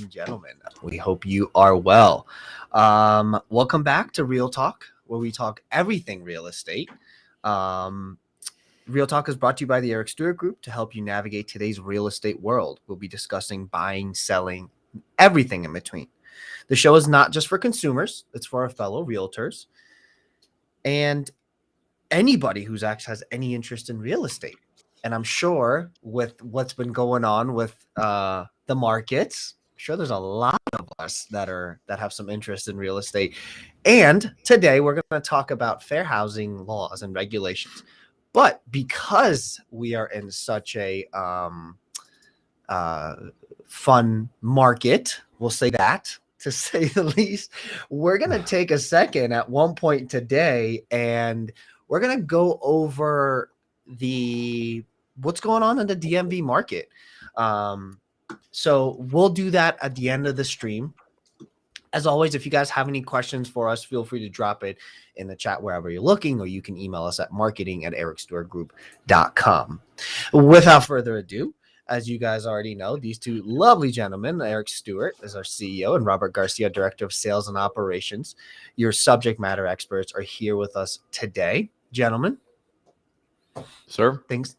and gentlemen. We hope you are well. Welcome back to Real Talk, where we talk everything real estate. Um, Real Talk is brought to you by the Eric Stewart Group to help you navigate today's real estate world. We'll be discussing buying, selling, everything in between. The show is not just for consumers, it's for our fellow realtors and anybody who's actually has any interest in real estate. And I'm sure with what's been going on with the markets, I'm sure there's a lot of us that have some interest in real estate. And today we're going to talk about fair housing laws and regulations. But because we are in such a fun market, we'll say that to say the least, we're going to take a second at one point today and we're going to go over the what's going on in the DMV market. So we'll do that at the end of the stream. As always, if you guys have any questions for us, feel free to drop it in the chat wherever you're looking, or you can email us at marketing@ericstewartgroup.com. Without further ado, as you guys already know, these two lovely gentlemen, Eric Stewart is our CEO and Robert Garcia, Director of Sales and Operations, your subject matter experts, are here with us today. Gentlemen. Sir. Thanks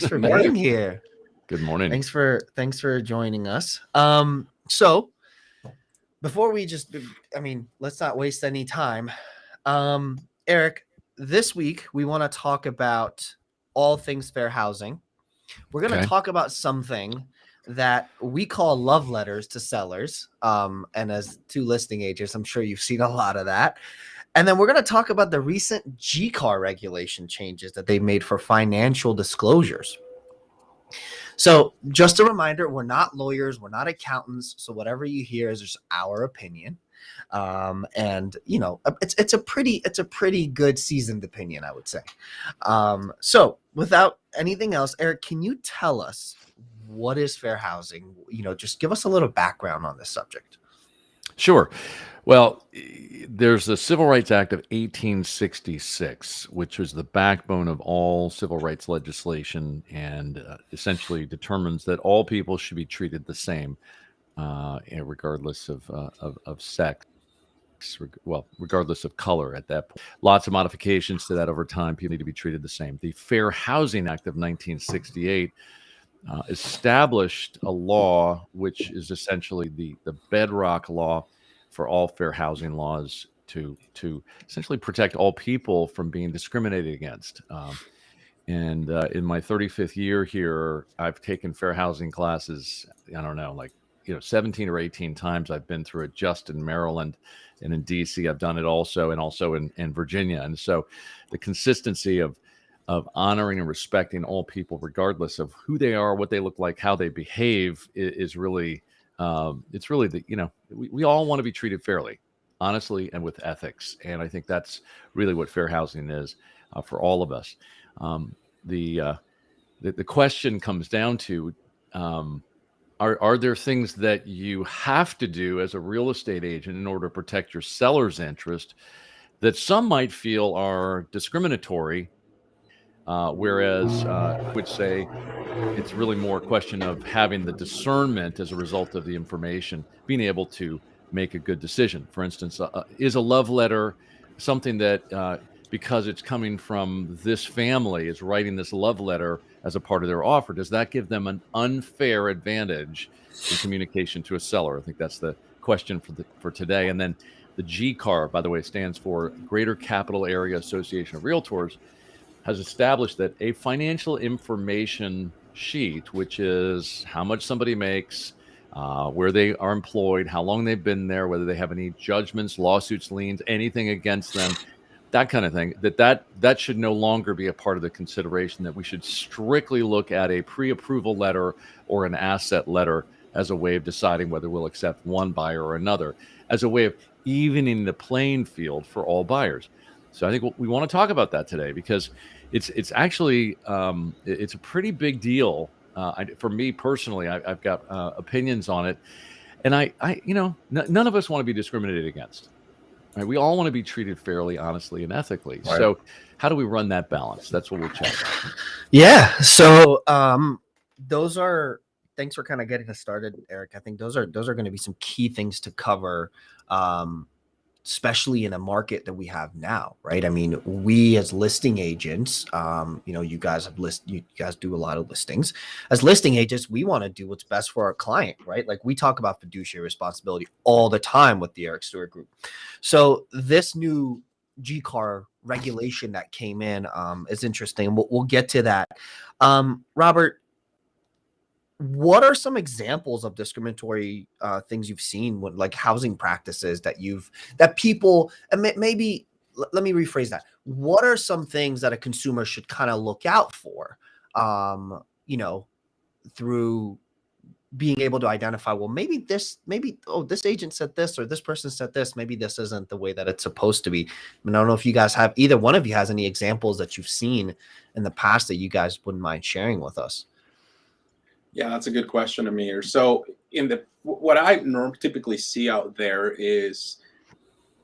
for being here. Good morning. Thanks for joining us. So before we let's not waste any time. Eric, this week we want to talk about all things fair housing. We're going to talk about something that we call love letters to sellers. And as two listing agents, I'm sure you've seen a lot of that. And then we're going to talk about the recent GCAR regulation changes that they made for financial disclosures. So just a reminder, we're not lawyers, we're not accountants. So whatever you hear is just our opinion. And you know, it's a pretty good seasoned opinion, I would say. So without anything else, Eric, can you tell us what is fair housing? You know, just give us a little background on this subject. Sure. Well, there's the Civil Rights Act of 1866, which was the backbone of all civil rights legislation and essentially determines that all people should be treated the same, regardless of sex, regardless of color at that point. Lots of modifications to that over time. People need to be treated the same. The Fair Housing Act of 1968 established a law which is essentially the bedrock law for all fair housing laws to essentially protect all people from being discriminated against. And in my 35th year here, I've taken fair housing classes, 17 or 18 times. I've been through it just in Maryland, and in DC I've done it also, and also in Virginia. And so the consistency of honoring and respecting all people, regardless of who they are, what they look like, how they behave, is really, it's really we all want to be treated fairly, honestly, and with ethics. And I think that's really what fair housing is for all of us. The question comes down to, are there things that you have to do as a real estate agent in order to protect your seller's interest that some might feel are discriminatory? Whereas I would say it's really more a question of having the discernment as a result of the information, being able to make a good decision. For instance, is a love letter something that, because it's coming from this family, is writing this love letter as a part of their offer, does that give them an unfair advantage in communication to a seller? I think that's the question for today. And then the GCAR, by the way, stands for Greater Capital Area Association of Realtors, has established that a financial information sheet, which is how much somebody makes, where they are employed, how long they've been there, whether they have any judgments, lawsuits, liens, anything against them, that kind of thing, that should no longer be a part of the consideration, that we should strictly look at a pre-approval letter or an asset letter as a way of deciding whether we'll accept one buyer or another, as a way of evening the playing field for all buyers. So I think we want to talk about that today, because it's actually it's a pretty big deal. For me personally, I've got opinions on it, and none of us want to be discriminated against. Right? We all want to be treated fairly, honestly, and ethically. Right. So how do we run that balance? That's what we'll chat about. Yeah. So those are thanks for kind of getting us started, Eric. I think those are going to be some key things to cover, especially in a market that we have now, right? I mean, we as listing agents, you guys do a lot of listings. As listing agents, we want to do what's best for our client, right? Like we talk about fiduciary responsibility all the time with the Eric Stewart Group. So this new GCAR regulation that came in is interesting. We'll get to that. Robert, what are some examples of discriminatory things you've seen with like housing practices that people, and maybe let me rephrase that. What are some things that a consumer should kind of look out for, through being able to identify, well, maybe this agent said this, or this person said this, maybe this isn't the way that it's supposed to be. I mean, I don't know if you guys have, either one of you has any examples that you've seen in the past that you guys wouldn't mind sharing with us. Yeah, that's a good question, Amir. So what I typically see out there is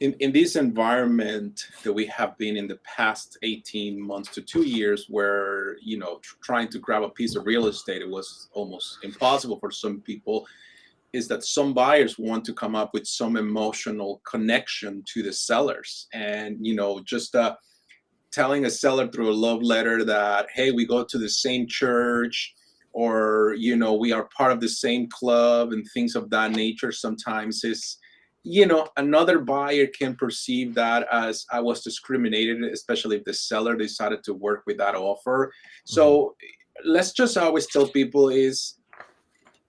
in this environment that we have been in the past 18 months to 2 years, where, trying to grab a piece of real estate, it was almost impossible for some people, is that some buyers want to come up with some emotional connection to the sellers. And, just telling a seller through a love letter that, hey, we go to the same church, or, we are part of the same club, and things of that nature sometimes is, another buyer can perceive that as I was discriminated, especially if the seller decided to work with that offer. So let's just always tell people is,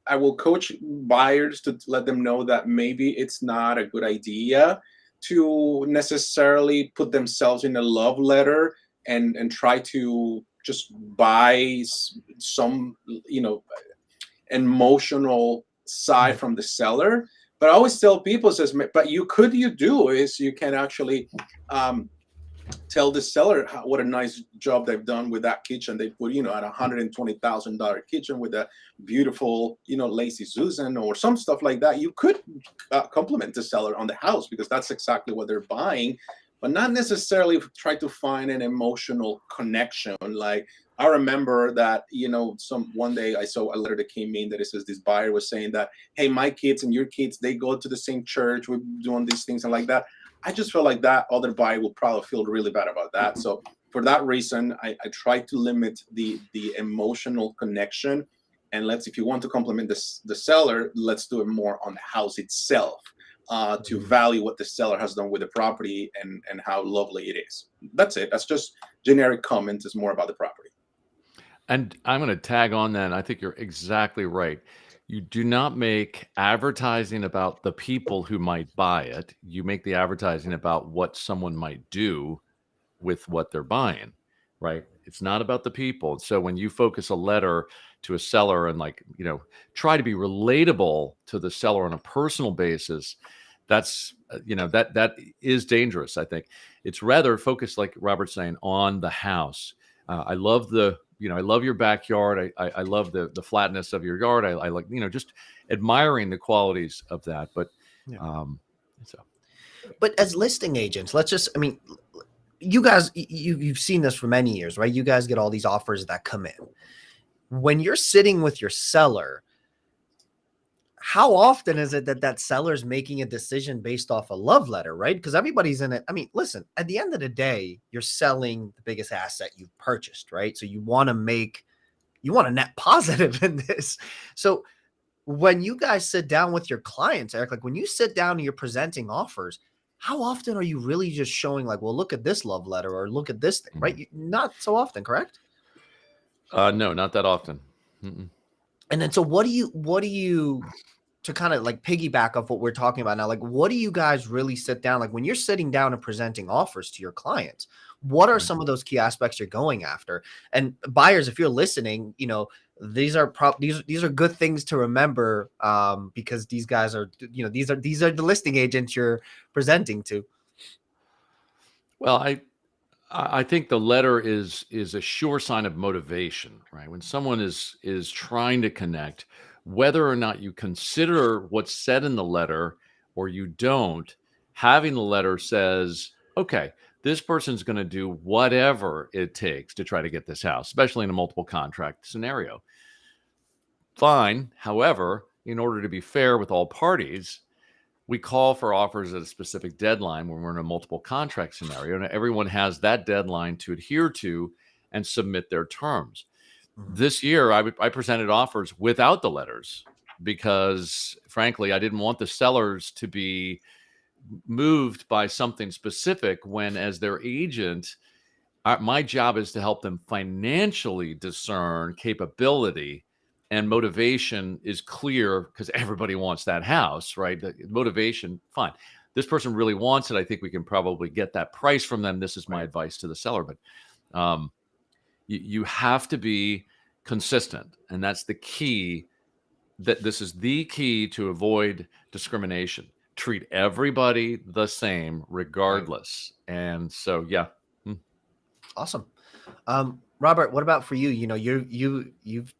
I will coach buyers to let them know that maybe it's not a good idea to necessarily put themselves in a love letter and try to just buy some, emotional side from the seller. But I always tell people, but you can actually tell the seller what a nice job they've done with that kitchen. They put, at $120,000 kitchen with a beautiful, Lazy Susan or some stuff like that. You could compliment the seller on the house, because that's exactly what they're buying, but not necessarily try to find an emotional connection. Like, I remember that, one day I saw a letter that came in that it says this buyer was saying that, hey, my kids and your kids, they go to the same church, we're doing these things and like that. I just felt like that other buyer will probably feel really bad about that. So for that reason, I try to limit the emotional connection. And if you want to compliment the seller, let's do it more on the house itself, to value what the seller has done with the property and how lovely it is. That's it. That's just generic comments. It's more about the property. And I'm going to tag on that. I think you're exactly right. You do not make advertising about the people who might buy it. You make the advertising about what someone might do with what they're buying, right? It's not about the people. So when you focus a letter to a seller and try to be relatable to the seller on a personal basis, that's, that is dangerous. I think it's rather focused, like Robert's saying, on the house. I love I love your backyard. I love the flatness of your yard. I like, just admiring the qualities of that. But, but as listing agents, you guys, you've seen this for many years, right? You guys get all these offers that come in. When you're sitting with your seller, how often is it that seller's making a decision based off a love letter, right? Because everybody's in it. I mean, listen, at the end of the day, you're selling the biggest asset you've purchased, right? So you want to net positive in this. So when you guys sit down with your clients, Eric, like when you sit down and you're presenting offers, how often are you really just showing like, well, look at this love letter or look at this thing, right? Not so often, correct? No, not that often. Mm-mm. And then, so what do you, to kind of like piggyback off what we're talking about now, like, what do you guys really sit down? Like when you're sitting down and presenting offers to your clients, what are some of those key aspects you're going after? And buyers, if you're listening, these are good things to remember, because these guys are, these are the listing agents you're presenting to. Well, I think the letter is a sure sign of motivation, right? When someone is trying to connect, whether or not you consider what's said in the letter or you don't, having the letter says, okay, this person's going to do whatever it takes to try to get this house, especially in a multiple contract scenario. Fine. However, in order to be fair with all parties, we call for offers at a specific deadline when we're in a multiple contract scenario, and everyone has that deadline to adhere to and submit their terms. Mhm. This year, I presented offers without the letters because, frankly, I didn't want the sellers to be moved by something specific when, as their agent, my job is to help them financially discern capability, and motivation is clear because everybody wants that house, right? The motivation, fine. This person really wants it. I think we can probably get that price from them. This is my Right. advice to the seller. But you have to be consistent, and that's the key. That this is the key to avoid discrimination. Treat everybody the same, Right. regardless. And so, yeah. Awesome. Robert, what about for you? You know, you've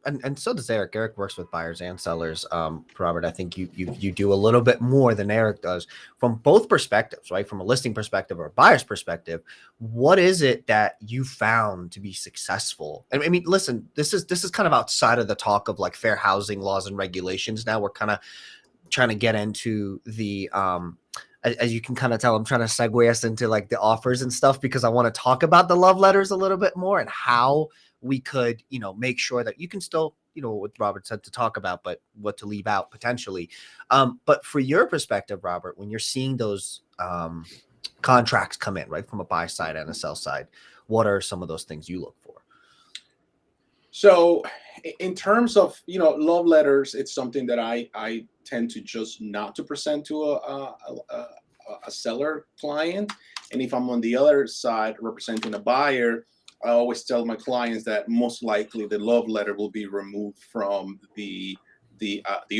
and so does Eric. Eric works with buyers and sellers. Robert, I think you do a little bit more than Eric does from both perspectives, right? From a listing perspective or a buyer's perspective. What is it that you found to be successful? I mean, listen, this is kind of outside of the talk of like fair housing laws and regulations. Now we're kind of trying to get into the as you can kind of tell, I'm trying to segue us into like the offers and stuff because I want to talk about the love letters a little bit more and how we could, make sure that you can still, what Robert said to talk about, but what to leave out potentially. But for your perspective, Robert, when you're seeing those contracts come in, right, from a buy side and a sell side, what are some of those things you look for? So in terms of, love letters, it's something that I tend to just not to present to a seller client. And if I'm on the other side representing a buyer, I always tell my clients that most likely the love letter will be removed from the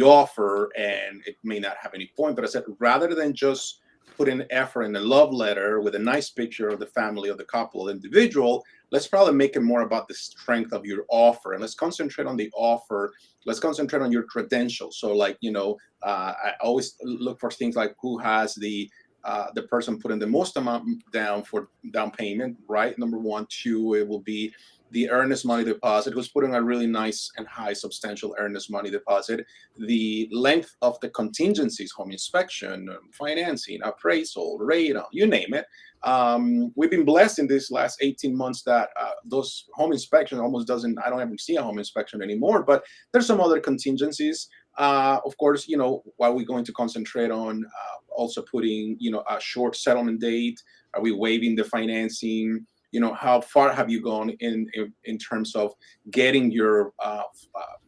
offer, and it may not have any point. But I said, rather than just put in effort in a love letter with a nice picture of the family of the couple, the individual, let's probably make it more about the strength of your offer, and let's concentrate on the offer. Let's concentrate on your credentials. So like, I always look for things like who has the person putting the most amount down for down payment, right? Number one. Two, it will be the earnest money deposit, who's putting a really nice and high substantial earnest money deposit, the length of the contingencies, home inspection, financing, appraisal, radon, you name it. We've been blessed in these last 18 months that those home inspection almost doesn't, I don't ever see a home inspection anymore, but there's some other contingencies. Of course, while we're going to concentrate on also putting, a short settlement date, are we waiving the financing? How far have you gone in terms of getting your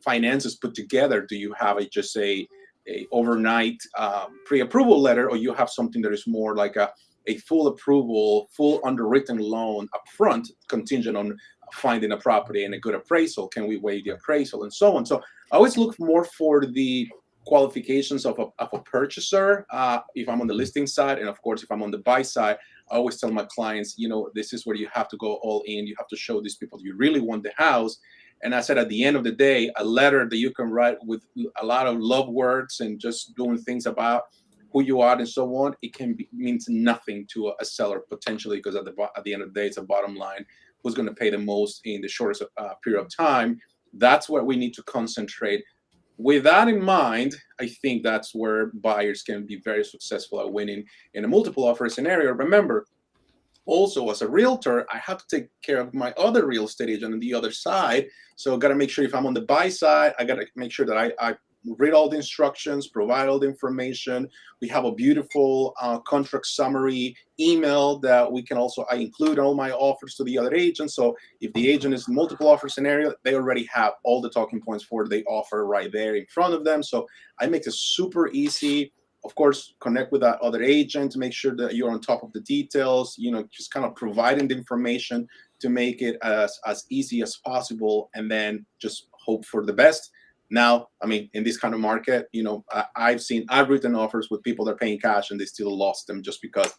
finances put together? Do you have just a overnight pre-approval letter, or you have something that is more like a full approval, full underwritten loan upfront, contingent on finding a property and a good appraisal? Can we waive the appraisal and so on? So I always look more for the qualifications of a purchaser if I'm on the listing side, and of course if I'm on the buy side, I always tell my clients, this is where you have to go all in. You have to show these people you really want the house. And I said, at the end of the day, a letter that you can write with a lot of love words and just doing things about who you are and so on, it means nothing to a seller potentially, because at the end of the day, it's a bottom line. Who's going to pay the most in the shortest period of time? That's where we need to concentrate. With that in mind, I think that's where buyers can be very successful at winning in a multiple offer scenario. Remember, also as a realtor, I have to take care of my other real estate agent on the other side. So I got to make sure if I'm on the buy side, I got to make sure that I read all the instructions, provide all the information. We have a beautiful contract summary email that we can also, I include all my offers to the other agent. So if the agent is in multiple offer scenario, they already have all the talking points for the offer right there in front of them. So I make it super easy. Of course, connect with that other agent to make sure that you're on top of the details, just kind of providing the information to make it as easy as possible, and then just hope for the best. Now, I mean, in this kind of market, I've written offers with people that are paying cash and they still lost them just because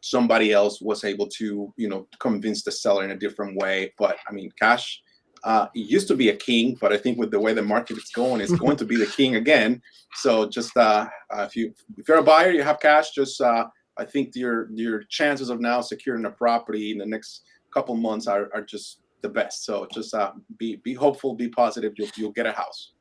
somebody else was able to, convince the seller in a different way. But I mean, cash, it used to be a king, but I think with the way the market is going, it's going to be the king again. So just if you're a buyer, you have cash. Just I think your chances of now securing a property in the next couple months are just the best. So just be hopeful, be positive. You'll get a house.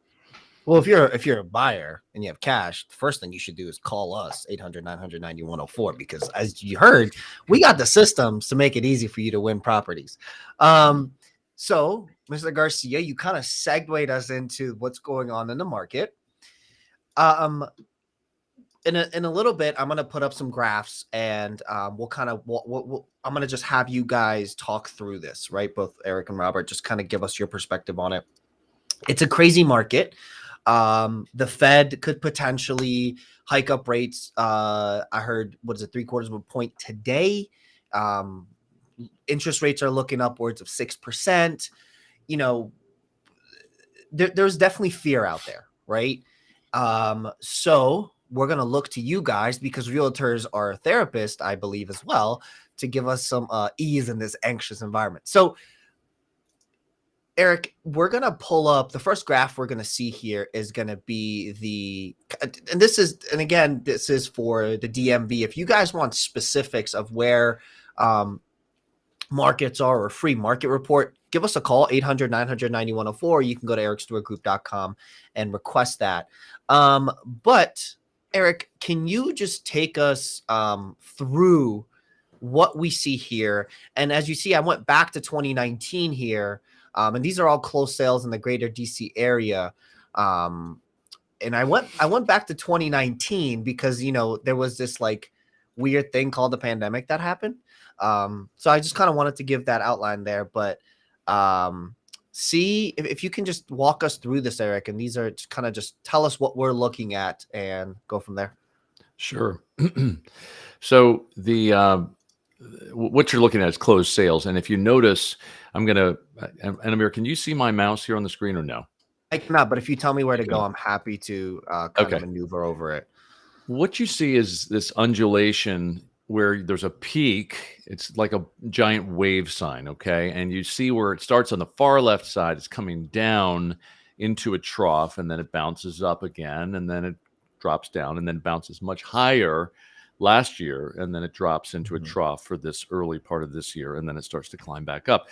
Well, if you're a buyer and you have cash, the first thing you should do is call us 800-900-9104, because as you heard, we got the systems to make it easy for you to win properties. So Mr. Garcia, you kind of segued us into what's going on in the market. In a little bit, I'm gonna put up some graphs, and we'll kind of I'm gonna just have you guys talk through this, right? Both Eric and Robert, just kind of give us your perspective on it. It's a crazy market. The Fed could potentially hike up rates. I heard, what is it, 3/4 of a point today. Interest rates are looking upwards of 6%. You know, there's definitely fear out there, right? So we're going to look to you guys, because realtors are therapists, I believe, as well, to give us some ease in this anxious environment. So Eric, we're going to pull up the first graph we're going to see here is going to be and again, this is for the DMV. If you guys want specifics of where markets are, or free market report, give us a call, 800-900-9104. You can go to ericstewartgroup.com and request that. But Eric, can you just take us through what we see here? And as you see, I went back to 2019 here. And these are all closed sales in the greater DC area. And I went back to 2019 because, there was this like weird thing called the pandemic that happened. So I just kind of wanted to give that outline there, but see if you can just walk us through this, Eric, and these are just tell us what we're looking at and go from there. Sure. So what you're looking at is closed sales. And if you notice, and Amir, can you see my mouse here on the screen or no? I cannot, but if you tell me where to go, I'm happy to kind of maneuver over it. What you see is this undulation where there's a peak. It's like a giant wave sign, okay? And you see where it starts on the far left side, it's coming down into a trough, and then it bounces up again, and then it drops down, and then bounces much higher last year, and then it drops into a trough for this early part of this year, and then it starts to climb back up.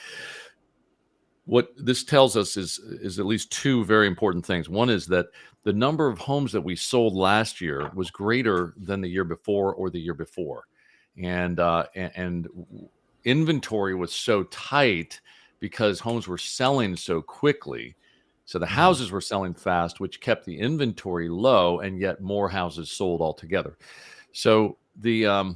What this tells us is at least two very important things. One is that the number of homes that we sold last year was greater than the year before or the year before. And inventory was so tight because homes were selling so quickly. So the houses were selling fast, which kept the inventory low, and yet more houses sold altogether. So the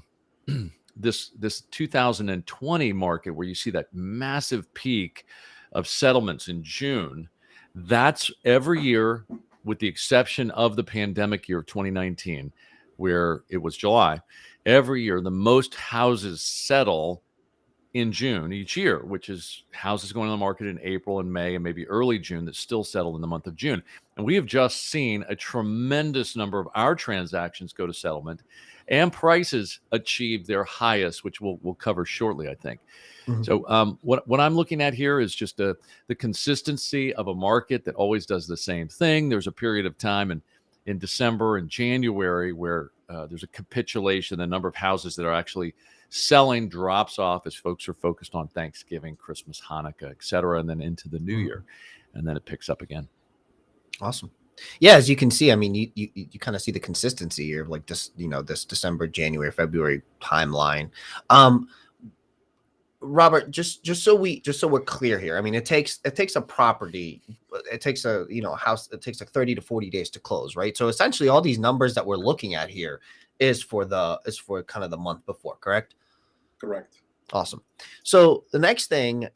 this 2020 market, where you see that massive peak of settlements in June, that's every year, with the exception of the pandemic year of 2019, where it was July. Every year, the most houses settle in June each year, which is houses going on the market in April and May and maybe early June that still settle in the month of June. And we have just seen a tremendous number of our transactions go to settlement, and prices achieve their highest, which we'll cover shortly, I think. So what I'm looking at here is just the consistency of a market that always does the same thing. There's a period of time in December and January where there's a capitulation. The number of houses that are actually selling drops off as folks are focused on Thanksgiving, Christmas, Hanukkah, et cetera, and then into the new year, and then it picks up again. Awesome. Yeah, as you can see, I mean, you kind of see the consistency here, like this, this December, January, February timeline. Robert, just so we're clear here. I mean, it takes a property, it takes a house, it takes like 30 to 40 days to close, right? So essentially, all these numbers that we're looking at here is for kind of the month before, correct? Correct. Awesome. So the next thing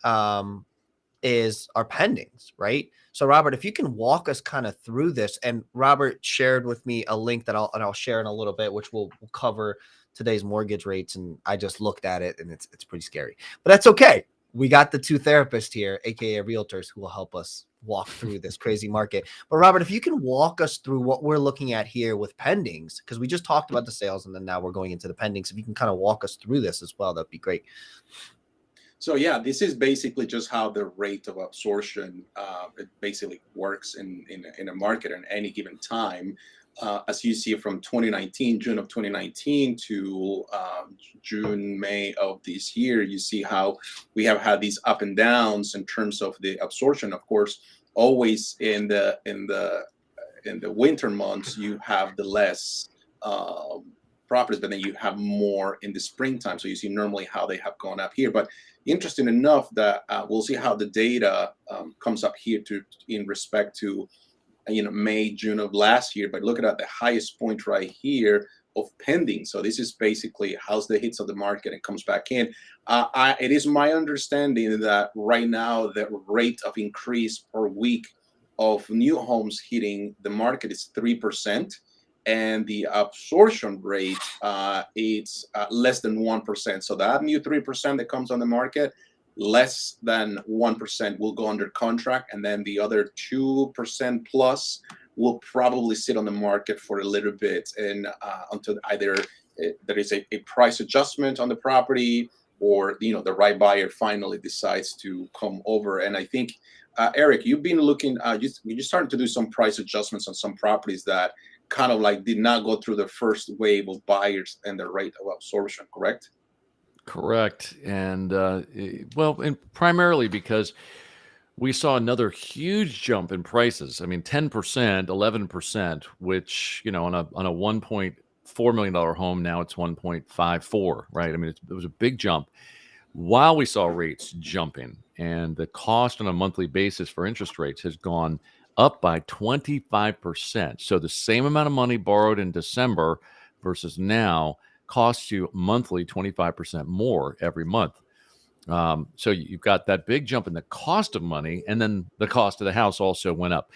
is our pendings, right? So Robert, if you can walk us kind of through this, and Robert shared with me a link that I'll share in a little bit, which we'll cover today's mortgage rates, and I just looked at it and it's pretty scary, but that's okay. We got the two therapists here, aka realtors, who will help us walk through this crazy market. But Robert, if you can walk us through what we're looking at here with pendings, because we just talked about the sales and then now we're going into the pendings. If you can kind of walk us through this as well, that'd be great. So yeah, this is basically just how the rate of absorption it basically works in a market at any given time. As you see from June of 2019 to June, May of this year, you see how we have had these up and downs in terms of the absorption. Of course, always in the the winter months, you have the less properties, but then you have more in the springtime. So you see normally how they have gone up here. But interesting enough that we'll see how the data comes up here in respect to May, June of last year. But look at the highest point right here of pending. So this is basically how's the hits of the market and comes back in. It is my understanding that right now the rate of increase per week of new homes hitting the market is 3%, and the absorption rate it's less than 1%. So that new 3% that comes on the market, less than 1% will go under contract, and then the other 2% plus will probably sit on the market for a little bit, and until either there is a price adjustment on the property, or the right buyer finally decides to come over. And I think Eric, you've been looking, you started to do some price adjustments on some properties that kind of like did not go through the first wave of buyers and the rate of absorption, correct? Correct. And and primarily because we saw another huge jump in prices. I mean, 10%, 11%, which, on a $1.4 million home, now it's 1.54, right? I mean, it was a big jump while we saw rates jumping, and the cost on a monthly basis for interest rates has gone up by 25%. So the same amount of money borrowed in December versus now costs you monthly 25% more every month. So you've got that big jump in the cost of money, and then the cost of the house also went up.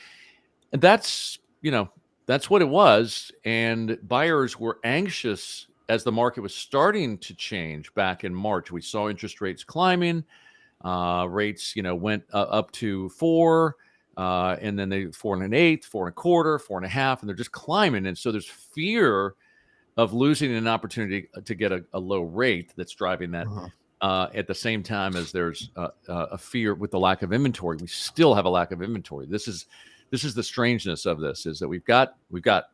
And that's what it was. And buyers were anxious as the market was starting to change back in March. We saw interest rates climbing. Rates, went up to 4, and then they 4 1/8, 4 1/4, 4 1/2, and they're just climbing. And so there's fear of losing an opportunity to get a low rate that's driving that. At the same time as there's a fear with the lack of inventory. We still have a lack of inventory. This is the strangeness of this, is that we've got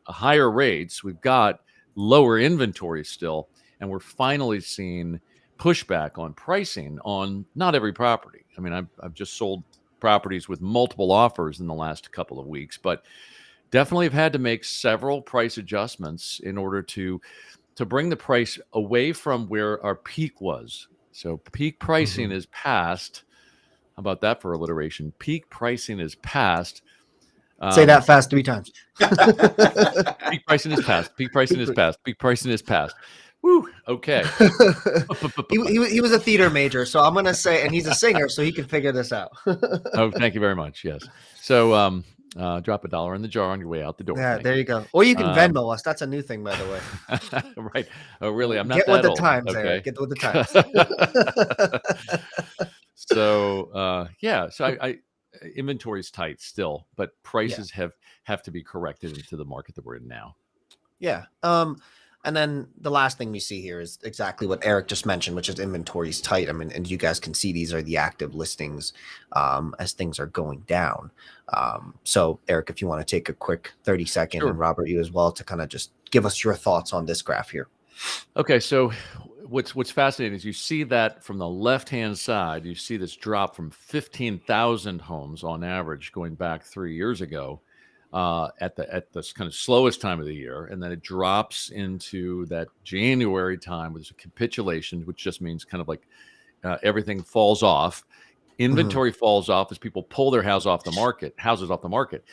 higher rates, we've got lower inventory still, and we're finally seeing pushback on pricing on not every property. I mean, I've just sold properties with multiple offers in the last couple of weeks, but definitely have had to make several price adjustments in order to bring the price away from where our peak was. So peak pricing is past. How about that for alliteration? Peak pricing is past. Say that fast 3 times. Peak pricing is past. Peak pricing is past. Peak pricing is past. Woo. Okay. he was a theater major, so I'm gonna say, and he's a singer, so he can figure this out. Oh, thank you very much. Yes. So drop $1 in the jar on your way out the door. Yeah, there you go. Or you can Venmo us. That's a new thing, by the way. Right. Oh, really? I'm not Get that with the old. times, Okay. Eric. Get with the times. So so I inventory is tight still, but prices have to be corrected into the market that we're in now. Yeah. And then the last thing we see here is exactly what Eric just mentioned, which is inventory is tight. I mean, and you guys can see these are the active listings as things are going down. So Eric, if you want to take a quick 30-second, Sure. and Robert, you as well, to kind of just give us your thoughts on this graph here. Okay, so what's fascinating is you see that from the left-hand side, you see this drop from 15,000 homes on average going back 3 years ago at this kind of slowest time of the year, and then it drops into that January time with a capitulation, which just means kind of like everything falls off. Inventory falls off as people pull their houses off the market,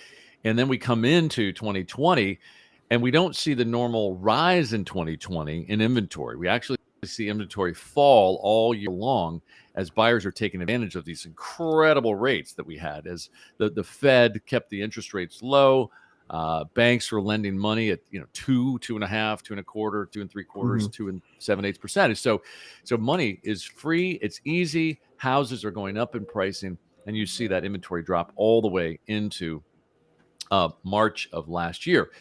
and then we come into 2020. And we don't see the normal rise in 2020 in inventory. We actually see inventory fall all year long as buyers are taking advantage of these incredible rates that we had, as the Fed kept the interest rates low. Banks were lending money at 2, 2.5, 2.25, 2 3/4, 2 7/8%. So money is free, it's easy. Houses are going up in pricing, and you see that inventory drop all the way into March of last year.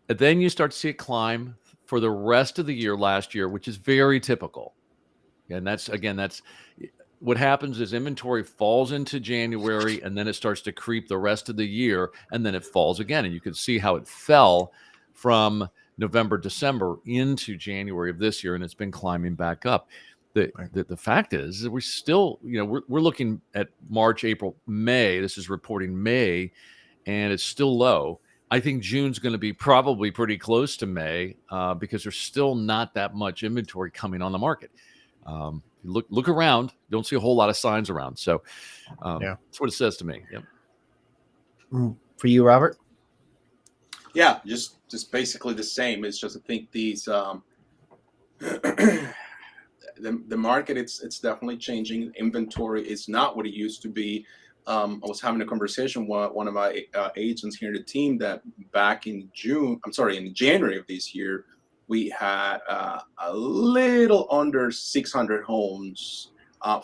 And then you start to see it climb for the rest of the year last year, which is very typical. And that's what happens is inventory falls into January, and then it starts to creep the rest of the year, and then it falls again. And you can see how it fell from November, December into January of this year, and it's been climbing back up. The fact is that we're still, we're looking at March, April, May. This is reporting May, and it's still low. I think June's going to be probably pretty close to May because there's still not that much inventory coming on the market. Look around, don't see a whole lot of signs around. So that's what it says to me. Yep. For you, Robert? Yeah, just basically the same. It's just I think these the market it's definitely changing. Inventory is not what it used to be. I was having a conversation with one of my agents here in the team that back in January of this year, we had a little under 600 homes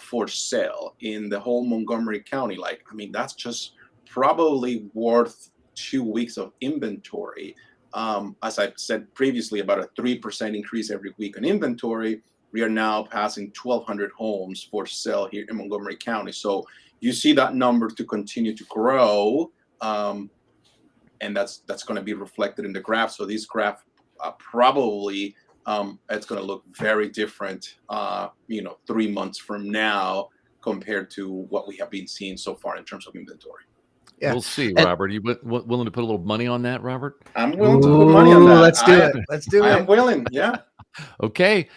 for sale in the whole Montgomery County. Like, I mean, that's just probably worth 2 weeks of inventory. As I said previously, about a 3% increase every week in inventory. We are now passing 1,200 homes for sale here in Montgomery County. So you see that number to continue to grow, and that's going to be reflected in the graph. So this graph probably it's going to look very different, 3 months from now compared to what we have been seeing so far in terms of inventory. Yeah. We'll see, Robert. Are you willing to put a little money on that, Robert? I'm willing to put money on that. Let's do it. Let's do it. I'm willing. Yeah. Okay.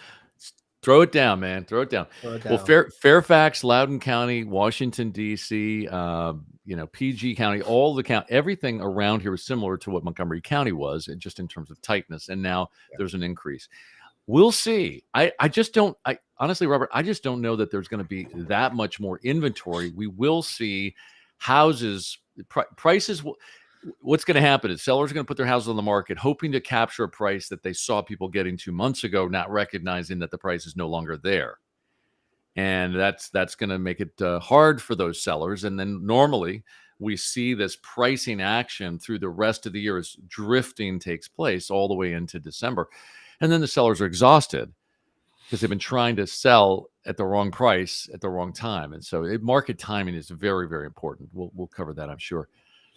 Throw it down, man. Throw it down. Well, Fairfax, Loudoun County, Washington, D.C., PG County, all the county, everything around here is similar to what Montgomery County was, and just in terms of tightness. And now there's an increase. We'll see. I honestly, Robert, I just don't know that there's going to be that much more inventory. We will see houses, prices. What's going to happen is sellers are going to put their houses on the market, hoping to capture a price that they saw people getting 2 months ago, not recognizing that the price is no longer there. And that's going to make it hard for those sellers. And then normally we see this pricing action through the rest of the year as drifting takes place all the way into December. And then the sellers are exhausted because they've been trying to sell at the wrong price at the wrong time. And so market timing is very, very important. We'll cover that, I'm sure.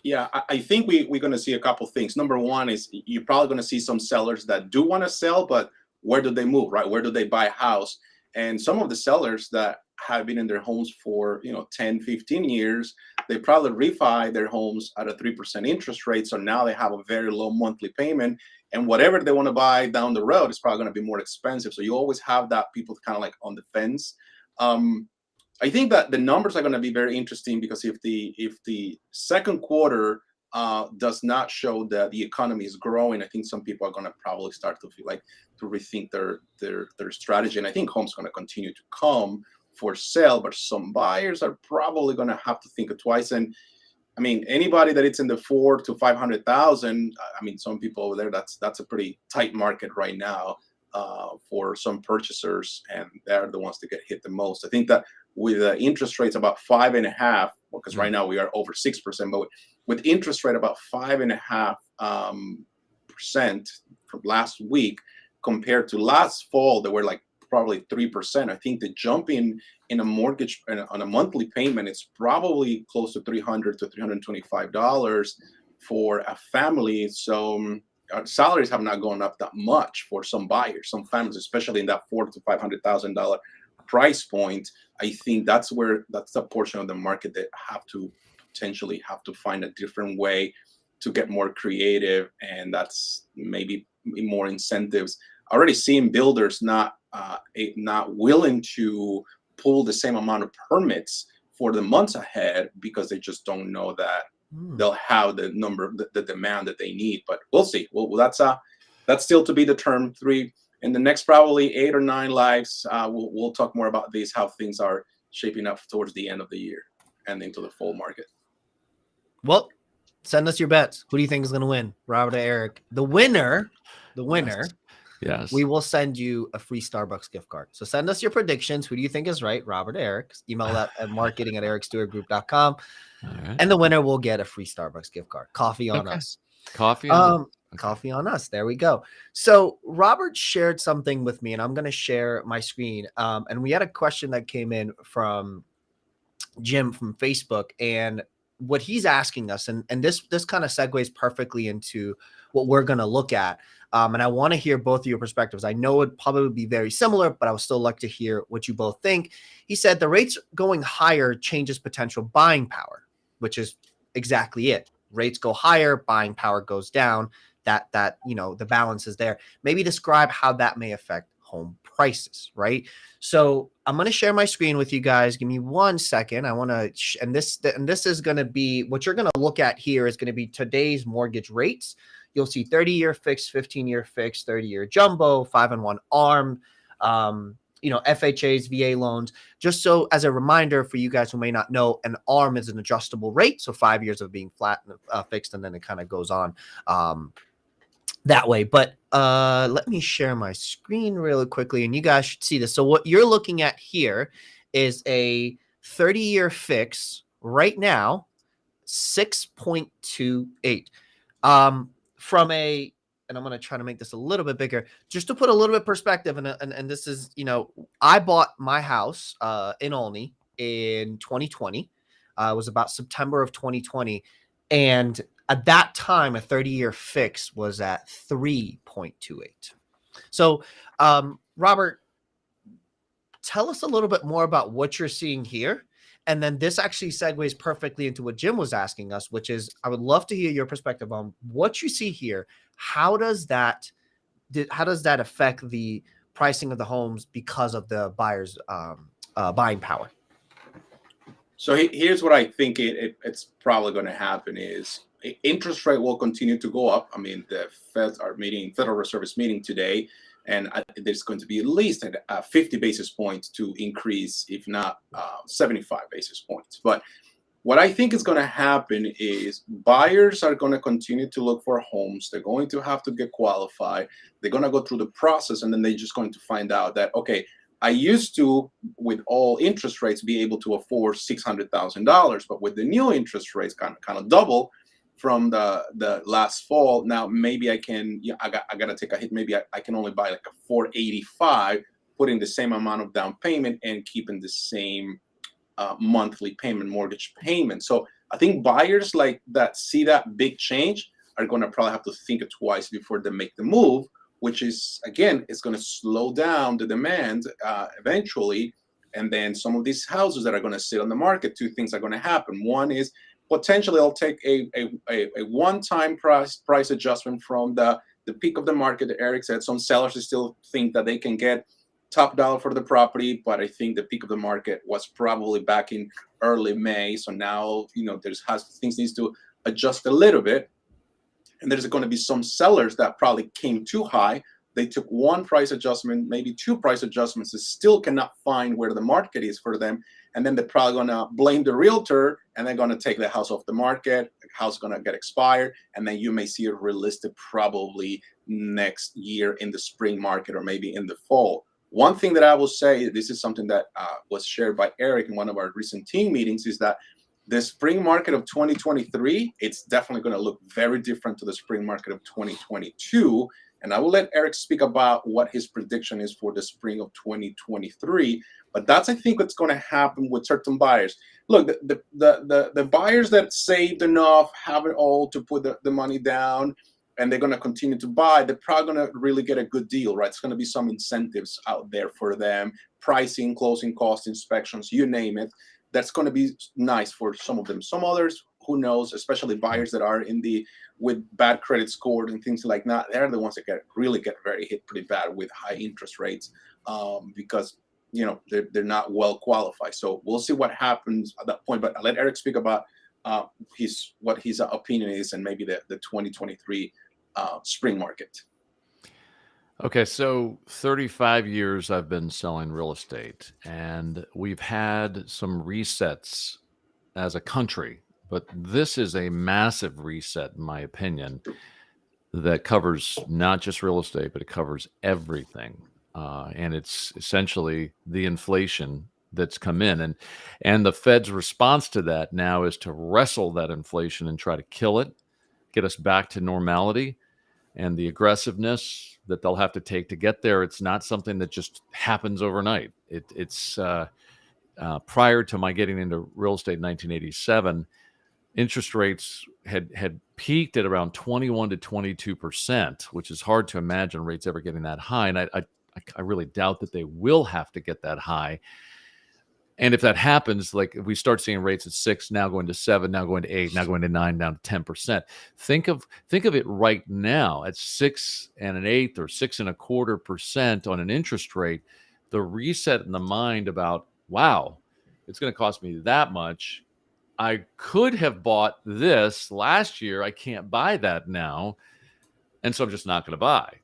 Yeah, I think we're going to see a couple things. Number one is you're probably going to see some sellers that do want to sell, but where do they move, right? Where do they buy a house? And some of the sellers that have been in their homes for 10, 15 years, they probably refi their homes at a 3% interest rate. So now they have a very low monthly payment, and whatever they want to buy down the road is probably going to be more expensive. So you always have that people kind of like on the fence. I think that the numbers are going to be very interesting because if the second quarter does not show that the economy is growing, I think some people are going to probably start to feel like to rethink their strategy. And I think homes are going to continue to come for sale, but some buyers are probably going to have to think twice. And I mean, anybody that it's in the 400,000 to 500,000, I mean, some people over there, that's a pretty tight market right now for some purchasers, and they're the ones that get hit the most. I think that with interest rates about 5.5%, because right now we are over 6%, but with interest rate about 5.5% from last week compared to last fall, they were like probably 3%. I think the jump in a mortgage on a monthly payment is probably close to $300 to $325 for a family. So salaries have not gone up that much for some buyers, some families, especially in that $400,000 to $500,000 price point. I think that's the portion of the market that potentially have to find a different way to get more creative, and that's maybe more incentives. Already seeing builders not willing to pull the same amount of permits for the months ahead because they just don't know that they'll have the demand that they need. But we'll see. Well, that's still to be determined. In the next probably 8 or 9 lives, we'll talk more about these, how things are shaping up towards the end of the year and into the fall market. Well, send us your bets. Who do you think is going to win, Robert or Eric? The winner. Yes. We will send you a free Starbucks gift card. So send us your predictions. Who do you think is right, Robert or Eric? Email that at marketing@ericstewartgroup.com. Right. And the winner will get a free Starbucks gift card. Coffee on us. Coffee on Coffee on us. There we go. So Robert shared something with me, and I'm going to share my screen. And we had a question that came in from Jim from Facebook, and what he's asking us, and this kind of segues perfectly into what we're going to look at. And I want to hear both of your perspectives. I know it probably would be very similar, but I would still like to hear what you both think. He said the rates going higher changes potential buying power, which is exactly it. rates go higher, buying power goes down. That the balance is there. Maybe describe how that may affect home prices, right? So I'm going to share my screen with you guys. Give me 1 second. I want to, and this is going to be what you're going to look at here is going to be today's mortgage rates. You'll see 30-year fixed, 15-year fixed, 30-year jumbo, 5-1 ARM, FHAs, VA loans. Just so as a reminder for you guys who may not know, an ARM is an adjustable rate. So 5 years of being flat fixed, and then it kind of goes on that way. But let me share my screen really quickly, and you guys should see this. So what you're looking at here is a 30-year fix right now, 6.28. And I'm going to try to make this a little bit bigger, just to put a little bit of perspective. And this is, I bought my house in Olney in 2020. It was about September of 2020. And at that time, a 30-year fix was at 3.28. So, Robert, tell us a little bit more about what you're seeing here. And then this actually segues perfectly into what Jim was asking us, which is, I would love to hear your perspective on what you see here. How does that affect the pricing of the homes because of the buyers' buying power? So here's what I think it's probably going to happen is interest rate will continue to go up. I mean, the Federal Reserve is meeting today, and there's going to be at least 50 basis points to increase, if not 75 basis points. But what I think is going to happen is buyers are going to continue to look for homes. They're going to have to get qualified. They're going to go through the process, and then they're just going to find out that, okay, I used to, with all interest rates, be able to afford $600,000, but with the new interest rates kind of double from the last fall, now maybe I can, I got to take a hit. Maybe I can only buy like a 485, putting the same amount of down payment and keeping the same monthly payment, mortgage payment. So I think buyers like that see that big change are going to probably have to think it twice before they make the move, which is, again, it's going to slow down the demand eventually. And then some of these houses that are going to sit on the market, two things are going to happen. One is potentially I'll take a one-time price adjustment from the peak of the market. Eric said some sellers still think that they can get top dollar for the property, but I think the peak of the market was probably back in early May. So now, things needs to adjust a little bit. And there's going to be some sellers that probably came too high. They took one price adjustment, maybe two price adjustments, and still cannot find where the market is for them. And then they're probably going to blame the realtor, and they're going to take the house off the market. The house is going to get expired. And then you may see it relisted probably next year in the spring market or maybe in the fall. One thing that I will say, this is something that was shared by Eric in one of our recent team meetings, is that the spring market of 2023, it's definitely going to look very different to the spring market of 2022. And I will let Eric speak about what his prediction is for the spring of 2023. But that's, I think, what's going to happen with certain buyers. Look, the buyers that saved enough, have it all to put the money down, and they're going to continue to buy, they're probably going to really get a good deal, right? It's going to be some incentives out there for them, pricing, closing cost, inspections, you name it. That's going to be nice for some of them. Some others, who knows, especially buyers that are with bad credit scores and things like that, they're the ones that really get very hit pretty bad with high interest rates because they're not well qualified. So we'll see what happens at that point. But I'll let Eric speak about what his opinion is and maybe the 2023 spring market. Okay, so 35 years I've been selling real estate, and we've had some resets as a country, but this is a massive reset, in my opinion, that covers not just real estate, but it covers everything. And it's essentially the inflation that's come in. And the Fed's response to that now is to wrestle that inflation and try to kill it, get us back to normality. And the aggressiveness that they'll have to take to get there, it's not something that just happens overnight. It's prior to my getting into real estate in 1987, interest rates had peaked at around 21 to 22%, which is hard to imagine rates ever getting that high. And I really doubt that they will have to get that high. And if that happens, like if we start seeing rates at 6, now going to 7, now going to 8, now going to 9, down to 10%. Think of it right now at 6 and an eighth or 6.25% on an interest rate. The reset in the mind about, wow, it's going to cost me that much. I could have bought this last year. I can't buy that now. And so I'm just not going to buy.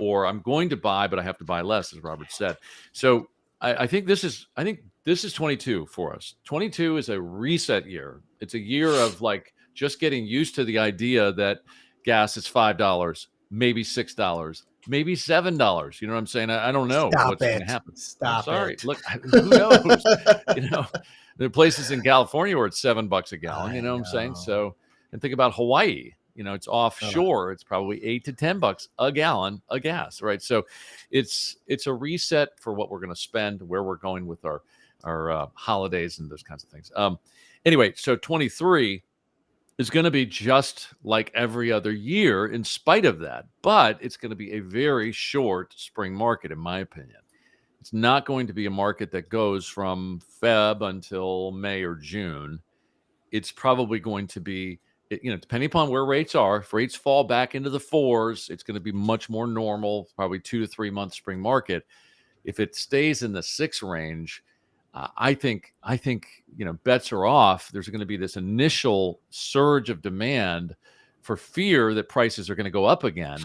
Or I'm going to buy, but I have to buy less, as Robert said. So I think this is 22 for us. 22 is a reset year. It's a year of like just getting used to the idea that gas is $5, maybe $6, maybe $7. You know what I'm saying? I don't know what's going to happen. Stop sorry. it. Look, who knows? There are places in California where it's $7 a gallon. You know what I'm saying? So, and think about Hawaii. It's offshore. It's probably $8 to $10 a gallon of gas, right? So, it's a reset for what we're going to spend, where we're going with our holidays and those kinds of things. Anyway, so 23 is going to be just like every other year, in spite of that, but it's going to be a very short spring market, in my opinion. It's not going to be a market that goes from Feb until May or June. It's probably going to be, depending upon where rates are. If rates fall back into the 4s, it's going to be much more normal, probably 2 to 3 month spring market. If it stays in the 6 range, I think bets are off. There's going to be this initial surge of demand for fear that prices are going to go up again,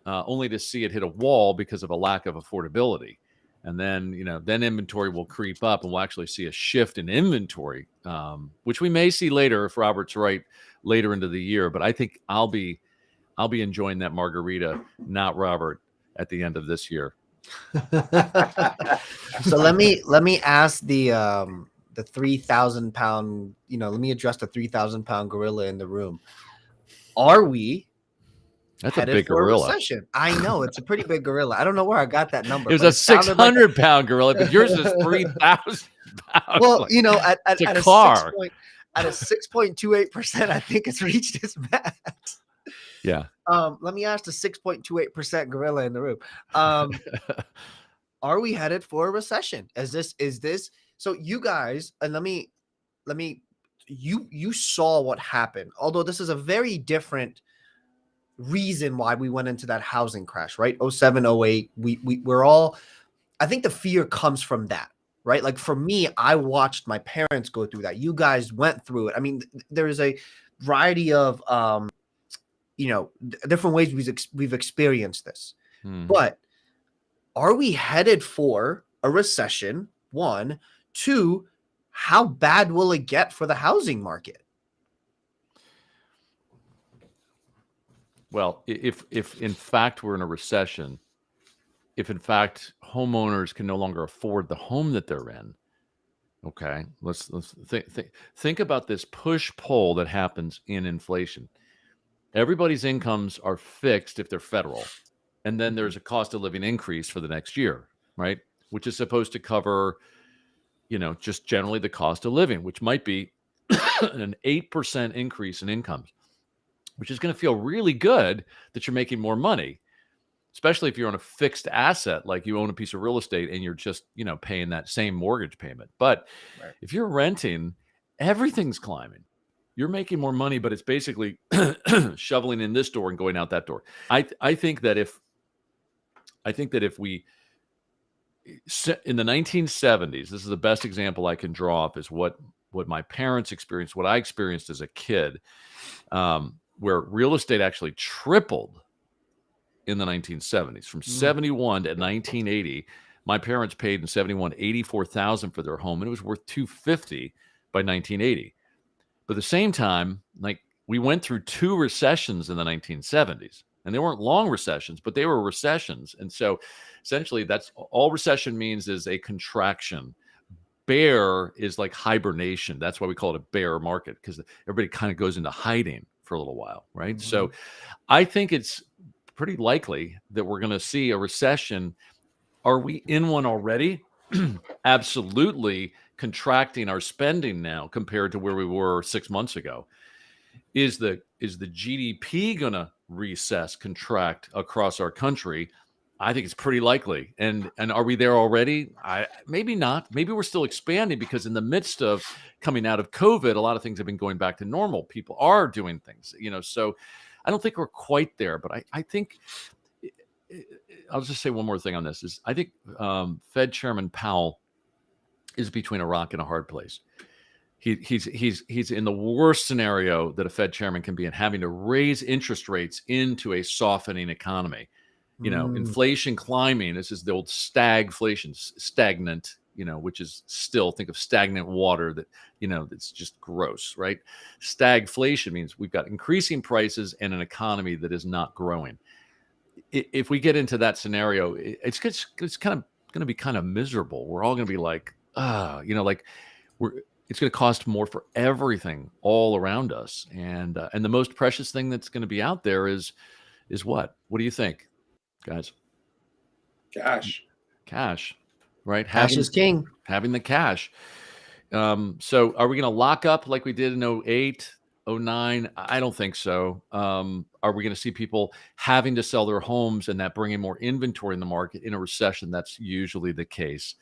only to see it hit a wall because of a lack of affordability. And then, then inventory will creep up, and we'll actually see a shift in inventory, which we may see later if Robert's right, later into the year. But I think I'll be enjoying that margarita, not Robert, at the end of this year. So let me ask the 3,000 pound, let me address the 3,000 pound gorilla in the room. Are we That's a headed big for gorilla. A recession? I know it's a pretty big gorilla. I don't know where I got that number. It was but a 600 pound gorilla, but yours is 3,000 pounds. Well, at a car. At a 6.28%, I think it's reached its max. Yeah. Let me ask the 6.28% gorilla in the room. Are we headed for a recession? Is this so you guys, and let me you saw what happened, although this is a very different reason why we went into that housing crash, right? 07, 08. We're all, I think the fear comes from that, right? Like for me, I watched my parents go through that. You guys went through it. I mean, there is a variety of different ways we've experienced this. But are we headed for a recession? 1, 2, how bad will it get for the housing market? Well, if in fact we're in a recession, if in fact homeowners can no longer afford the home that they're in, okay, let's think about this push-pull that happens in inflation. Everybody's incomes are fixed if they're federal, and then there's a cost of living increase for the next year, right? Which is supposed to cover, just generally the cost of living, which might be an 8% increase in incomes, which is going to feel really good that you're making more money, especially if you're on a fixed asset, like you own a piece of real estate and you're just, paying that same mortgage payment. But Right. If you're renting, everything's climbing. You're making more money, but it's basically shoveling in this door and going out that door. I think that if we, in the 1970s, this is the best example I can draw up, is what my parents experienced, what I experienced as a kid, where real estate actually tripled in the 1970s. From 71 to 1980, my parents paid in 71 $84,000 for their home, and it was worth $250 by 1980. But at the same time, like, we went through 2 recessions in the 1970s, and they weren't long recessions, but they were recessions. And so essentially that's all recession means, is a contraction. Bear is like hibernation. That's why we call it a bear market, because everybody kind of goes into hiding for a little while, right? Mm-hmm. So I think it's pretty likely that we're going to see a recession. Are we in one already? Absolutely. Contracting our spending now compared to where we were 6 months ago. Is the GDP going to recess, contract across our country? I think it's pretty likely. And are we there already? Maybe not. Maybe we're still expanding because in the midst of coming out of COVID, a lot of things have been going back to normal. People are doing things, so I don't think we're quite there, but I think I'll just say one more thing on this is I think Fed Chairman Powell is between a rock and a hard place. He's in the worst scenario that a Fed chairman can be in, having to raise interest rates into a softening economy. Inflation climbing. This is the old stagflation, stagnant, which is still, think of stagnant water that, that's just gross, right? Stagflation means we've got increasing prices and an economy that is not growing. If we get into that scenario, it's kind of going to be kind of miserable. We're all going to be like, it's going to cost more for everything all around us. And the most precious thing that's going to be out there is what? What do you think, guys? Cash, right? Cash is king. Having the cash. So are we going to lock up like we did in 08, 09? I don't think so. Are we going to see people having to sell their homes and that bringing more inventory in the market in a recession? That's usually the case.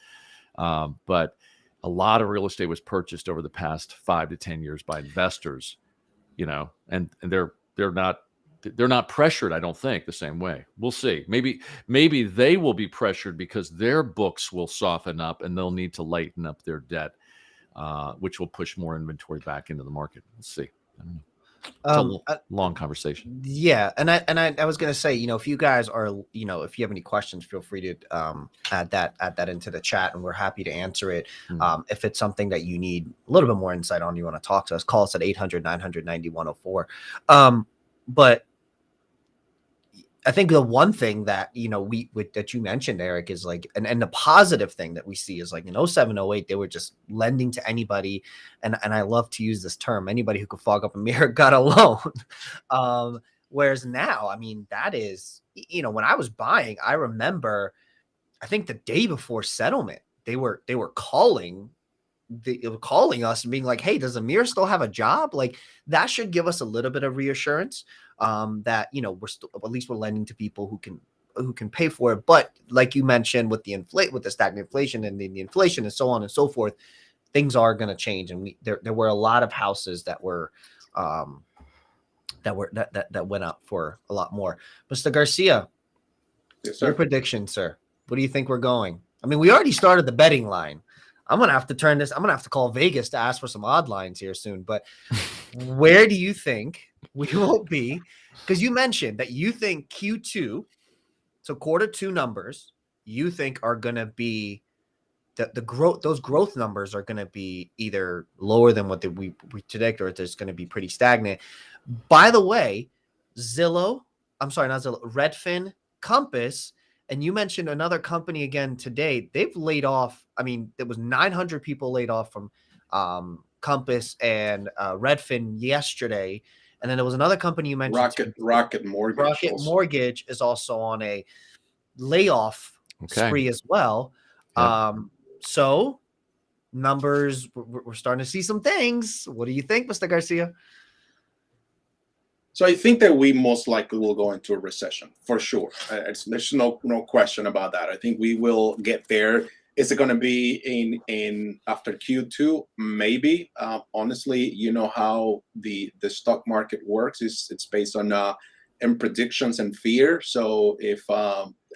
But a lot of real estate was purchased over the past 5 to 10 years by investors, and they're not pressured, I don't think, the same way. We'll see. Maybe they will be pressured because their books will soften up and they'll need to lighten up their debt, which will push more inventory back into the market. Let's see. I don't know. It's a long conversation. Yeah, and I was gonna say, if you guys are, if you have any questions, feel free to add that into the chat, and we're happy to answer it. If it's something that you need a little bit more insight on, you want to talk to us, call us at 800-900-9104. But I think the one thing that that you mentioned, Eric, is like, and the positive thing that we see is like in 07, 08, they were just lending to anybody, and I love to use this term, anybody who could fog up a mirror got a loan. Whereas now, I mean, that is, when I was buying, I remember, I think the day before settlement, they were calling us and being like, hey, does Amir still have a job? Like, that should give us a little bit of reassurance that we're still, at least we're lending to people who can pay for it. But like you mentioned, with the stagnant inflation and the inflation and so on and so forth, things are going to change. And there were a lot of houses that were that went up for a lot more. Mr. Garcia, yes, sir. Your prediction, sir. What do you think we're going? I mean, we already started the betting line. I'm going to have to call Vegas to ask for some odd lines here soon. But where do you think we will be? Because you mentioned that you think Q2, so quarter two numbers, you think are going to be the growth. Those growth numbers are going to be either lower than what we predict, or it's going to be pretty stagnant. By the way, Redfin, Compass, and you mentioned another company again today. They've laid off. I mean, there was 900 people laid off from Compass and Redfin yesterday. And then there was another company you mentioned. Rocket Mortgage. Rocket Mortgage is also on a layoff spree as well. Yep. So numbers, we're starting to see some things. What do you think, Mr. Garcia? So I think that we most likely will go into a recession for sure. There's no question about that. I think we will get there. Is it going to be in after Q2? Maybe. Honestly, you know how the stock market works. It's based on predictions and fear. So if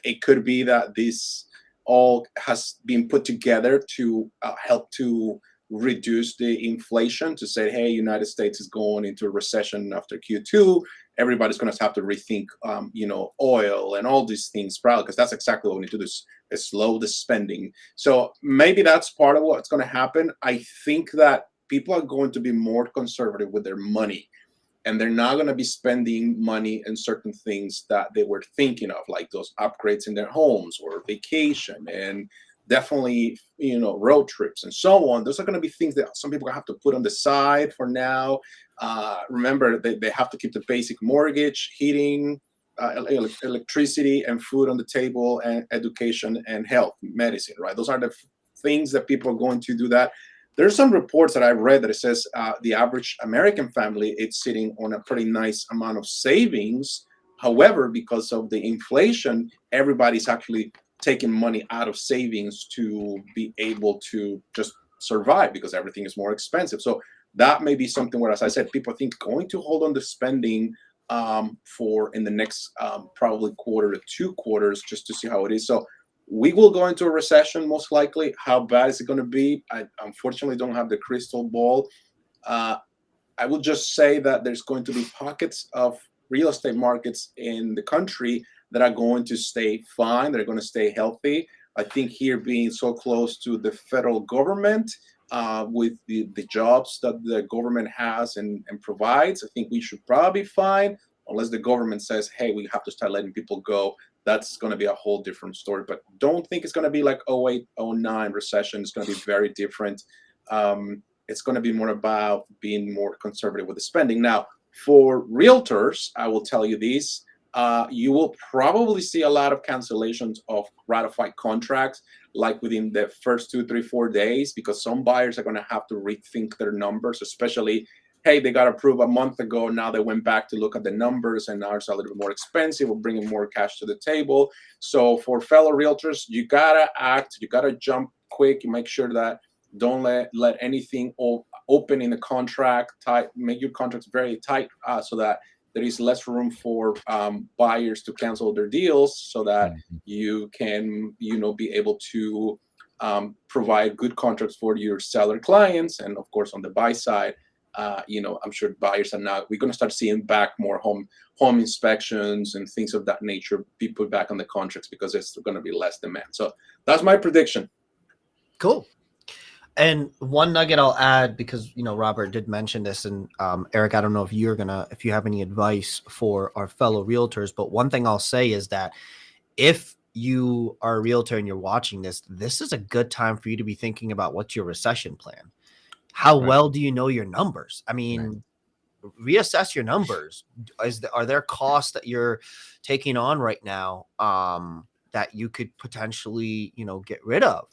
it could be that this all has been put together to help to reduce the inflation, to say, hey, United States is going into a recession after Q2. Everybody's going to have to rethink, oil and all these things, probably, because that's exactly what we need to do, is slow the spending. So maybe that's part of what's going to happen. I think that people are going to be more conservative with their money, and they're not going to be spending money in certain things that they were thinking of, like those upgrades in their homes or vacation, and definitely, road trips and so on. Those are going to be things that some people have to put on the side for now. Remember, they have to keep the basic mortgage, heating, electricity, and food on the table, and education and health, medicine, right? Those are the things that people are going to do that. There's some reports that I've read that it says the average American family is sitting on a pretty nice amount of savings However, because of the inflation, everybody's actually taking money out of savings to be able to just survive because everything is more expensive. So that may be something where, as I said, people think going to hold on to spending for in the next probably quarter to 2 quarters just to see how it is. So we will go into a recession most likely. How bad is it going to be? I unfortunately don't have the crystal ball. I will just say that there's going to be pockets of real estate markets in the country that are going to stay fine. They're going to stay healthy. I think here being so close to the federal government with the jobs that the government has and provides, I think we should probably be fine unless the government says, hey, we have to start letting people go. That's going to be a whole different story. But don't think it's going to be like 08, 09 recession. It's going to be very different. It's going to be more about being more conservative with the spending. Now, for realtors, I will tell you this. You will probably see a lot of cancellations of ratified contracts like within the first 2, 3, 4 days, because some buyers are going to have to rethink their numbers, especially, hey, they got approved a month ago. Now they went back to look at the numbers and now it's a little bit more expensive. We're bringing more cash to the table. So for fellow realtors, you got to act, you got to jump quick. You make sure that don't let anything open in the contract, tight, make your contracts very tight so that there is less room for buyers to cancel their deals, so that you can, be able to provide good contracts for your seller clients. And of course, on the buy side, I'm sure buyers are now, we're going to start seeing back more home inspections and things of that nature be put back on the contracts because it's going to be less demand. So that's my prediction. Cool. And one nugget I'll add, because Robert did mention this, and Eric, I don't know if if you have any advice for our fellow realtors, but one thing I'll say is that if you are a realtor and you're watching this is a good time for you to be thinking about what's your recession plan. How well do you know your numbers? I mean, reassess your numbers. Are there costs that you're taking on right now that you could potentially, get rid of?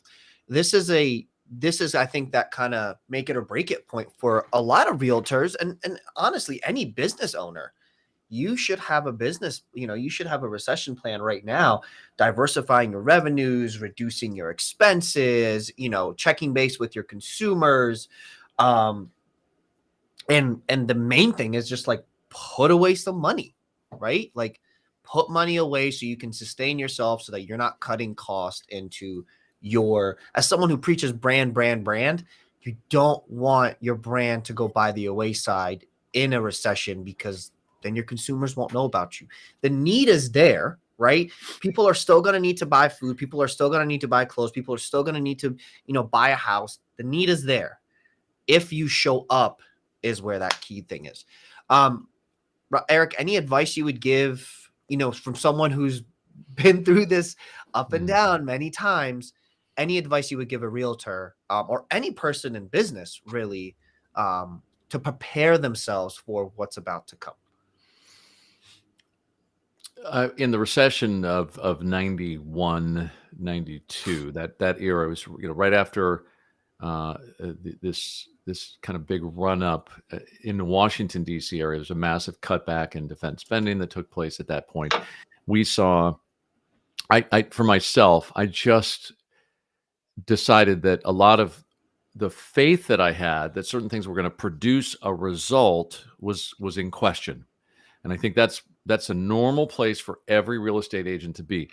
This is, I think, that kind of make it or break it point for a lot of realtors and honestly, any business owner. You should have a business, you should have a recession plan right now, diversifying your revenues, reducing your expenses, checking base with your consumers. And the main thing is just like put away some money, right? Like put money away so you can sustain yourself so that you're not cutting cost into as someone who preaches brand, you don't want your brand to go by the wayside in a recession, because then your consumers won't know about you. The need is there, right? People are still going to need to buy food. People are still going to need to buy clothes. People are still going to need to, buy a house. The need is there. If you show up is where that key thing is. Eric, any advice you would give, from someone who's been through this up and down many times, any advice you would give a realtor or any person in business really to prepare themselves for what's about to come? In the recession of 91, 92, that era was, right after this kind of big run up in the Washington, D.C. area. There's a massive cutback in defense spending that took place at that point. We saw, for myself, I just decided that a lot of the faith that I had that certain things were going to produce a result was in question. And I think that's a normal place for every real estate agent to be.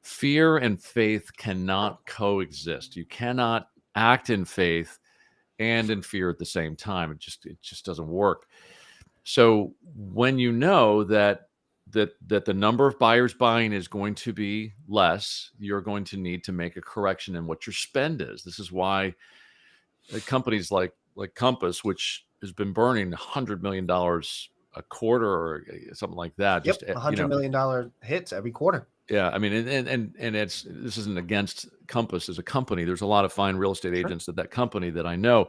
Fear and faith cannot coexist. You cannot act in faith and in fear at the same time. It just doesn't work. So when you know that the number of buyers buying is going to be less, you're going to need to make a correction in what your spend is. This is why companies like Compass, which has been burning $100 million a quarter or something like that. Yep, $100 million hits every quarter. Yeah, I mean, and this isn't against Compass as a company. There's a lot of fine real estate agents at that company that I know,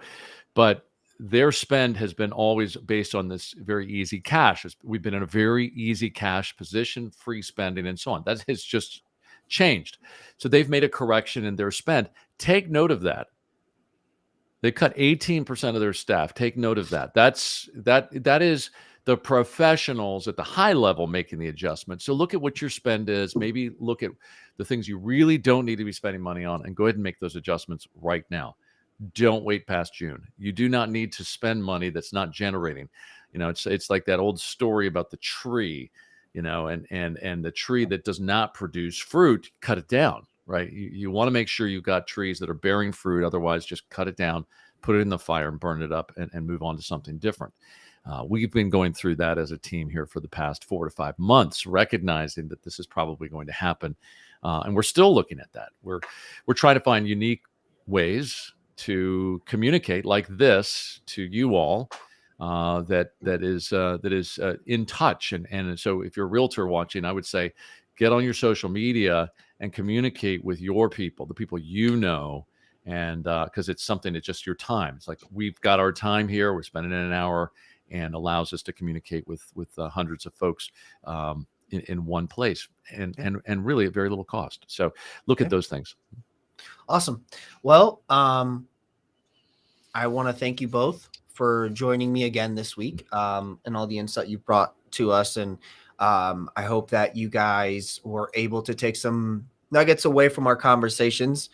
but their spend has been always based on this very easy cash. We've been in a very easy cash position, free spending, and so on. That has just changed. So they've made a correction in their spend. Take note of that. They cut 18% of their staff. Take note of that. That is the professionals at the high level making the adjustment. So look at what your spend is. Maybe look at the things you really don't need to be spending money on and go ahead and make those adjustments right now. Don't wait past June. You do not need to spend money that's not generating. It's like that old story about the tree, and the tree that does not produce fruit, cut it down, right? You want to make sure you've got trees that are bearing fruit. Otherwise, just cut it down, put it in the fire and burn it up and move on to something different. We've been going through that as a team here for the past 4 to 5 months, recognizing that this is probably going to happen. And we're still looking at that. We're trying to find unique ways to communicate like this to you all, that is in touch. And so if you're a realtor watching, I would say get on your social media and communicate with your people, the people and because it's something that's just your time. It's like we've got our time here. We're spending an hour and allows us to communicate with hundreds of folks in one place and really at very little cost. So look at those things. Awesome. Well, I want to thank you both for joining me again this week, and all the insight you brought to us. And I hope that you guys were able to take some nuggets away from our conversations.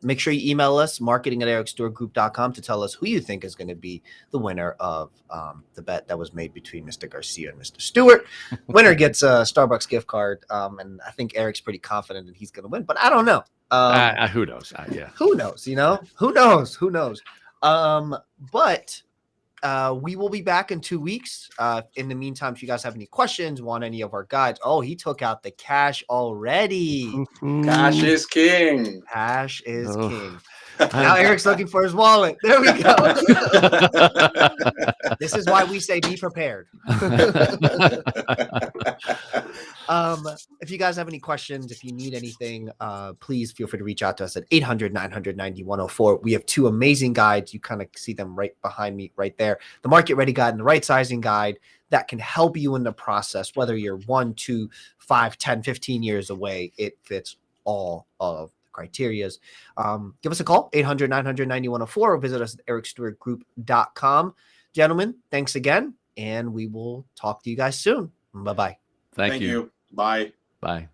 Make sure you email us, marketing@ericstewartgroup.com, to tell us who you think is going to be the winner of the bet that was made between Mr. Garcia and Mr. Stewart. Winner gets a Starbucks gift card. And I think Eric's pretty confident that he's going to win, but I don't know. Who knows? Yeah. Who knows? Who knows? But we will be back in 2 weeks. In the meantime, if you guys have any questions, want any of our guides. Oh, he took out the cash already. Cash is king. Cash is king. Now Eric's looking for his wallet. There we go. This is why we say be prepared. If you guys have any questions, if you need anything, please feel free to reach out to us at 800-900-9104. We have 2 amazing guides. You kind of see them right behind me right there. The Market Ready Guide and the Right Sizing Guide that can help you in the process, whether you're 1, 2, 5, 10, 15 years away. It fits all of criterias. Give us a call, 800-900-9104, or visit us at ericstewartgroup.com. Gentlemen, thanks again, and we will talk to you guys soon. Bye-bye. Thank you. Bye. Bye.